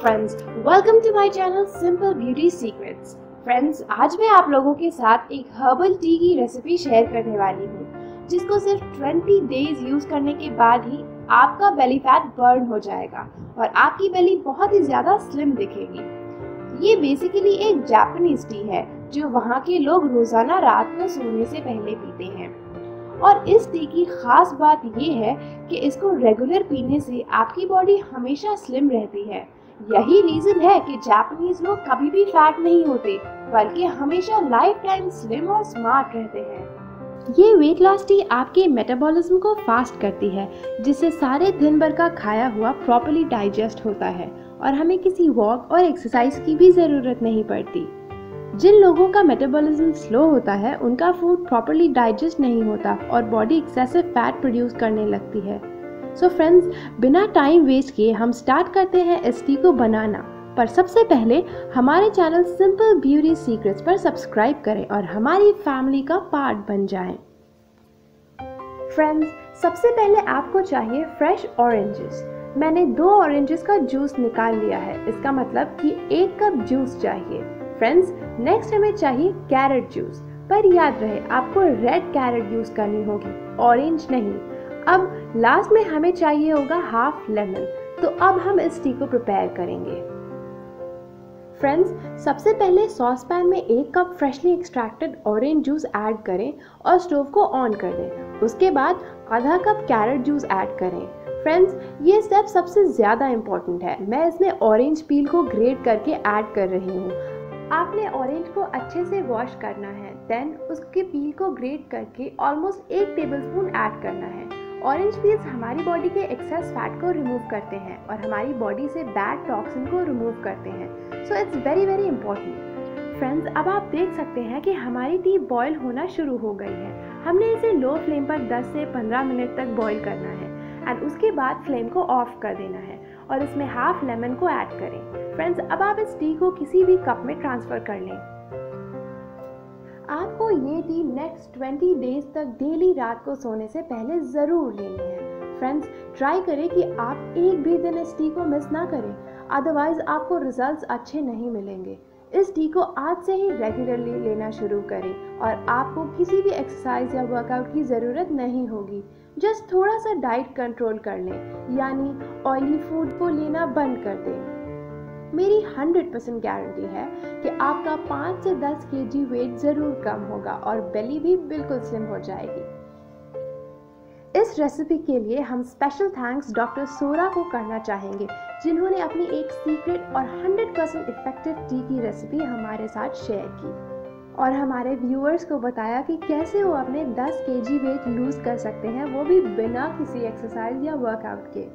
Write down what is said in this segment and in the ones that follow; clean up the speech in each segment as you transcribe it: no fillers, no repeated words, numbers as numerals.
Friends, welcome to my channel simple beauty secrets. Friends, आज मैं आप लोगों के साथ एक हर्बल टी की रेसिपी शेयर करने वाली हूँ, जिसको सिर्फ 20 डेज यूज करने के बाद ही आपका बेली फैट बर्न हो जाएगा और आपकी बेली बहुत ही ज्यादा स्लिम दिखेगी। ये बेसिकली एक जापानीज टी है जो वहाँ के लोग रोजाना रात को सोने से पहले पीते हैं। और इस टी की खास बात ये है कि इसको रेगुलर पीने से आपकी बॉडी हमेशा स्लिम रहती है। यही रीजन है कि जापानीज लोग कभी भी फैट नहीं होते, बल्कि हमेशा लाइफ टाइम स्लिम और स्मार्ट रहते हैं। ये वेट लॉस टी आपके मेटाबॉलिज्म को फास्ट करती है, जिससे सारे दिन भर का खाया हुआ प्रॉपर्ली डाइजेस्ट होता है और हमें किसी वॉक और एक्सरसाइज की भी जरूरत नहीं पड़ती। जिन लोगों का मेटाबॉलिज्म स्लो होता है, उनका फूड प्रॉपर्ली डाइजेस्ट नहीं होता और बॉडी एक्सेसिव फैट प्रोड्यूस करने लगती है। सो फ्रेंड्स, बिना टाइम वेस्ट किए हम स्टार्ट करते हैं इस टी को बनाना। पर सबसे पहले हमारे चैनल सिंपल ब्यूटी सीक्रेट्स पर सब्सक्राइब करें और हमारी फैमिली का पार्ट बन जाएं। फ्रेंड्स, सबसे पहले आपको चाहिए फ्रेश ऑरेंजेस। मैंने 2 ऑरेंजेस का जूस निकाल लिया है, इसका मतलब कि 1 कप जूस चाहिए। फ्रेंड्स, नेक्स्ट हमें चाहिए कैरेट जूस, पर याद रहे आपको रेड कैरेट यूज करनी होगी, ऑरेंज नहीं। अब लास्ट में हमें चाहिए होगा हाफ लेमन। तो अब हम इस टी को प्रिपेयर करेंगे। फ्रेंड्स, सबसे पहले सॉस पैन में 1 cup freshly extracted orange juice add करें और स्टोव को ऑन कर दें। उसके बाद आधा कप कैरेट जूस ऐड करें। फ्रेंड्स, ये स्टेप सबसे ज़्यादा इम्पोर्टेंट है। मैं इसमें ऑरेंज पील को ग्रेट करके ऐड कर रही हूँ। आपने ऑरेंज को अच्छे से वॉश करना है, देन उसके पील को ग्रेट करके ऑलमोस्ट 1 टेबलस्पून ऐड करना है। ऑरेंज पील्स हमारी बॉडी के एक्सेस फैट को रिमूव करते हैं और हमारी बॉडी से बैड टॉक्सिन को रिमूव करते हैं। So it's very very important. Friends, अब आप देख सकते हैं कि हमारी टी बॉईल होना शुरू हो गई है। हमने इसे लो फ्लेम पर 10 से 15 मिनट तक बॉईल करना है एंड उसके बाद फ्लेम को ऑफ कर देना है और इसमें हाफ लेमन को ऐड करें। फ्रेंड्स, अब आप इस टी को किसी भी कप में ट्रांसफर कर लें। आपको ये टी नेक्स्ट 20 डेज तक डेली रात को सोने से पहले ज़रूर लेनी है। फ्रेंड्स, ट्राई करें कि आप एक भी दिन इस टी को मिस ना करें, अदरवाइज आपको रिजल्ट्स अच्छे नहीं मिलेंगे। इस टी को आज से ही रेगुलरली लेना शुरू करें और आपको किसी भी एक्सरसाइज या वर्कआउट की ज़रूरत नहीं होगी। जस्ट थोड़ा सा डाइट कंट्रोल कर लें, यानी ऑयली फूड को लेना बंद कर दें। मेरी 100% गारंटी है कि आपका 5 से 10 kg वेट ज़रूर कम होगा और बेली भी बिल्कुल स्लिम हो जाएगी। इस रेसिपी के लिए हम स्पेशल थैंक्स डॉक्टर सोरा को करना चाहेंगे, जिन्होंने अपनी एक सीक्रेट और 100% इफेक्टिव टी की रेसिपी हमारे साथ शेयर की और हमारे व्यूअर्स को बताया कि कैसे वो अपने 10 kg वेट लूज कर सकते हैं, वो भी बिना किसी एक्सरसाइज या वर्कआउट के।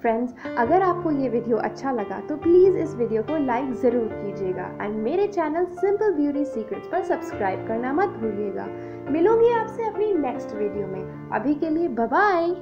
फ्रेंड्स, अगर आपको ये वीडियो अच्छा लगा तो प्लीज़ इस वीडियो को लाइक ज़रूर कीजिएगा एंड मेरे चैनल सिंपल ब्यूटी सीक्रेट्स पर सब्सक्राइब करना मत भूलिएगा। मिलूंगी आपसे अपनी नेक्स्ट वीडियो में। अभी के लिए बाय बाय।